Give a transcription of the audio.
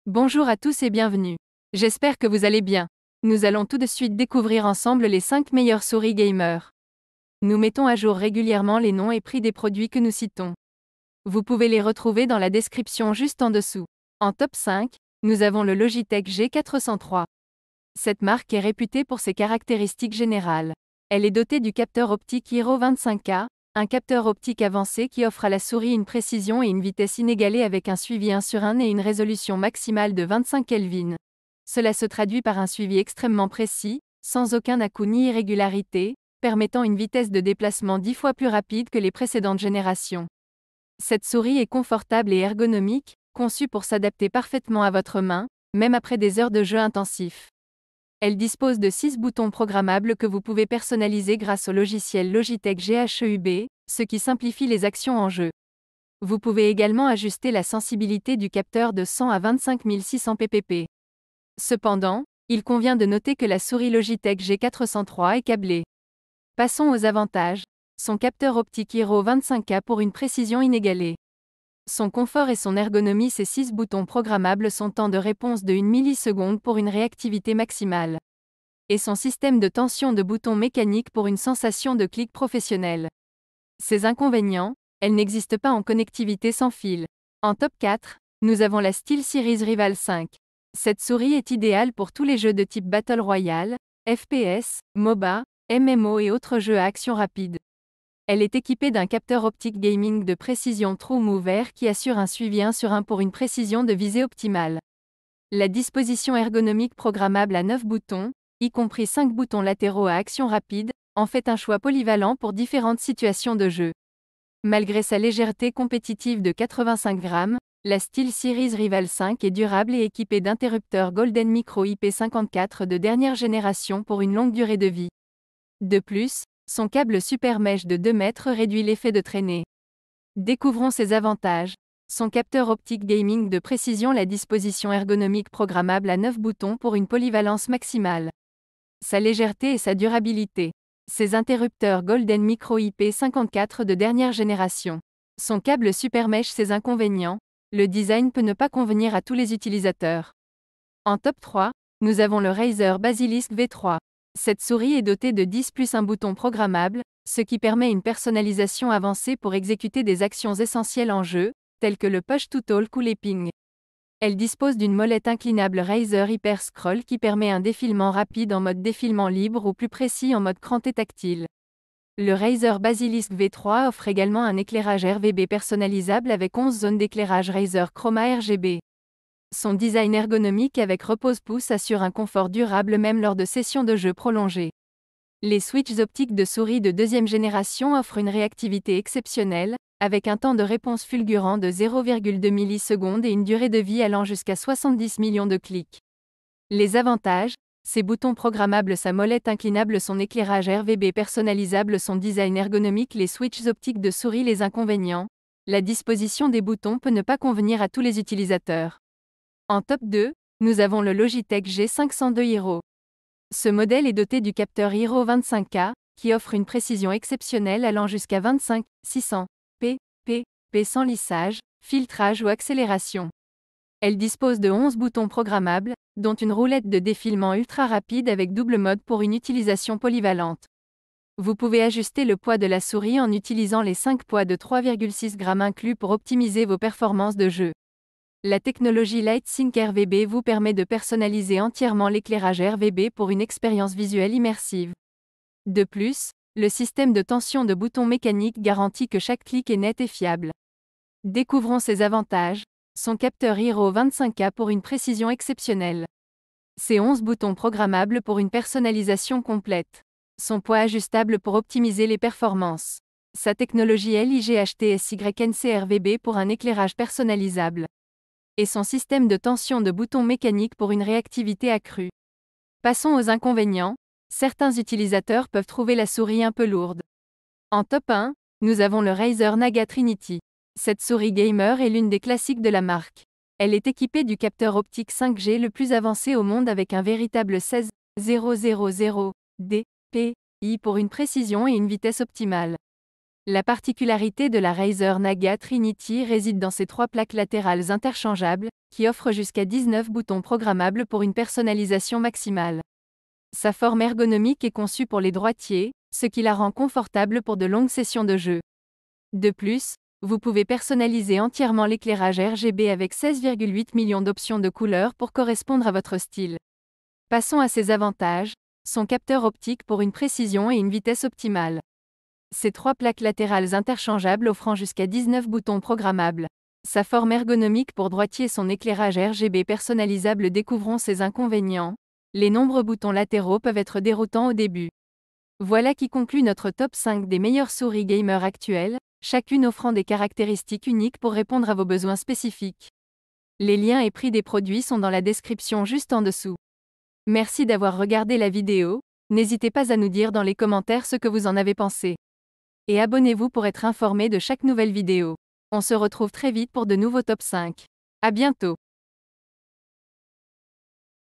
Bonjour à tous et bienvenue. J'espère que vous allez bien. Nous allons tout de suite découvrir ensemble les 5 meilleures souris gamers. Nous mettons à jour régulièrement les noms et prix des produits que nous citons. Vous pouvez les retrouver dans la description juste en dessous. En top 5, nous avons le Logitech G403. Cette marque est réputée pour ses caractéristiques générales. Elle est dotée du capteur optique Hero 25K, un capteur optique avancé qui offre à la souris une précision et une vitesse inégalée avec un suivi 1:1 et une résolution maximale de 25 Kelvin. Cela se traduit par un suivi extrêmement précis, sans aucun à-coup ni irrégularité, permettant une vitesse de déplacement 10 fois plus rapide que les précédentes générations. Cette souris est confortable et ergonomique, conçue pour s'adapter parfaitement à votre main, même après des heures de jeu intensif. Elle dispose de 6 boutons programmables que vous pouvez personnaliser grâce au logiciel Logitech GHEUB, ce qui simplifie les actions en jeu. Vous pouvez également ajuster la sensibilité du capteur de 100 à 25 600 ppp. Cependant, il convient de noter que la souris Logitech G403 est câblée. Passons aux avantages. Son capteur optique Hero 25K pour une précision inégalée. Son confort et son ergonomie. Ses 6 boutons programmables. Son temps de réponse de 1 milliseconde pour une réactivité maximale. Et son système de tension de boutons mécanique pour une sensation de clic professionnel. Ses inconvénients, elle n'existe pas en connectivité sans fil. En top 4, nous avons la SteelSeries Rival 5. Cette souris est idéale pour tous les jeux de type Battle Royale, FPS, MOBA, MMO et autres jeux à action rapide. Elle est équipée d'un capteur optique gaming de précision TrueMove Air qui assure un suivi 1:1 pour une précision de visée optimale. La disposition ergonomique programmable à 9 boutons, y compris 5 boutons latéraux à action rapide, en fait un choix polyvalent pour différentes situations de jeu. Malgré sa légèreté compétitive de 85 grammes, la SteelSeries Rival 5 est durable et équipée d'interrupteurs Golden Micro IP54 de dernière génération pour une longue durée de vie. De plus, son câble Super Mesh de 2 mètres réduit l'effet de traînée. Découvrons ses avantages. Son capteur optique gaming de précision. La disposition ergonomique programmable à 9 boutons pour une polyvalence maximale. Sa légèreté et sa durabilité. Ses interrupteurs Golden Micro IP54 de dernière génération. Son câble Super Mesh. Ses inconvénients. Le design peut ne pas convenir à tous les utilisateurs. En top 3, nous avons le Razer Basilisk V3. Cette souris est dotée de 10 plus un bouton programmable, ce qui permet une personnalisation avancée pour exécuter des actions essentielles en jeu, telles que le push to talk ou les pings. Elle dispose d'une molette inclinable Razer Hyper Scroll qui permet un défilement rapide en mode défilement libre ou plus précis en mode cranté tactile. Le Razer Basilisk V3 offre également un éclairage RGB personnalisable avec 11 zones d'éclairage Razer Chroma RGB. Son design ergonomique avec repose-pouce assure un confort durable même lors de sessions de jeu prolongées. Les switches optiques de souris de deuxième génération offrent une réactivité exceptionnelle, avec un temps de réponse fulgurant de 0,2 millisecondes et une durée de vie allant jusqu'à 70 millions de clics. Les avantages, ses boutons programmables, sa molette inclinable, son éclairage RGB personnalisable, son design ergonomique, les switches optiques de souris. Les inconvénients, la disposition des boutons peut ne pas convenir à tous les utilisateurs. En top 2, nous avons le Logitech G502 Hero. Ce modèle est doté du capteur Hero 25K, qui offre une précision exceptionnelle allant jusqu'à 25 600 ppp sans lissage, filtrage ou accélération. Elle dispose de 11 boutons programmables, dont une roulette de défilement ultra rapide avec double mode pour une utilisation polyvalente. Vous pouvez ajuster le poids de la souris en utilisant les 5 poids de 3,6 grammes inclus pour optimiser vos performances de jeu. La technologie LightSync RGB vous permet de personnaliser entièrement l'éclairage RGB pour une expérience visuelle immersive. De plus, le système de tension de boutons mécanique garantit que chaque clic est net et fiable. Découvrons ses avantages. Son capteur Hero 25K pour une précision exceptionnelle. Ses 11 boutons programmables pour une personnalisation complète. Son poids ajustable pour optimiser les performances. Sa technologie LIGHTSYNC RGB pour un éclairage personnalisable. Et son système de tension de boutons mécanique pour une réactivité accrue. Passons aux inconvénients. Certains utilisateurs peuvent trouver la souris un peu lourde. En top 1, nous avons le Razer Naga Trinity. Cette souris gamer est l'une des classiques de la marque. Elle est équipée du capteur optique 5G le plus avancé au monde avec un véritable 16000 dpi pour une précision et une vitesse optimale. La particularité de la Razer Naga Trinity réside dans ses 3 plaques latérales interchangeables, qui offre jusqu'à 19 boutons programmables pour une personnalisation maximale. Sa forme ergonomique est conçue pour les droitiers, ce qui la rend confortable pour de longues sessions de jeu. De plus, vous pouvez personnaliser entièrement l'éclairage RGB avec 16,8 millions d'options de couleurs pour correspondre à votre style. Passons à ses avantages, son capteur optique pour une précision et une vitesse optimale. Ses 3 plaques latérales interchangeables offrant jusqu'à 19 boutons programmables. Sa forme ergonomique pour droitier et son éclairage RGB personnalisable découvrons ses inconvénients. Les nombreux boutons latéraux peuvent être déroutants au début. Voilà qui conclut notre top 5 des meilleures souris gamer actuelles, chacune offrant des caractéristiques uniques pour répondre à vos besoins spécifiques. Les liens et prix des produits sont dans la description juste en dessous. Merci d'avoir regardé la vidéo, n'hésitez pas à nous dire dans les commentaires ce que vous en avez pensé. Et abonnez-vous pour être informé de chaque nouvelle vidéo. On se retrouve très vite pour de nouveaux top 5. À bientôt.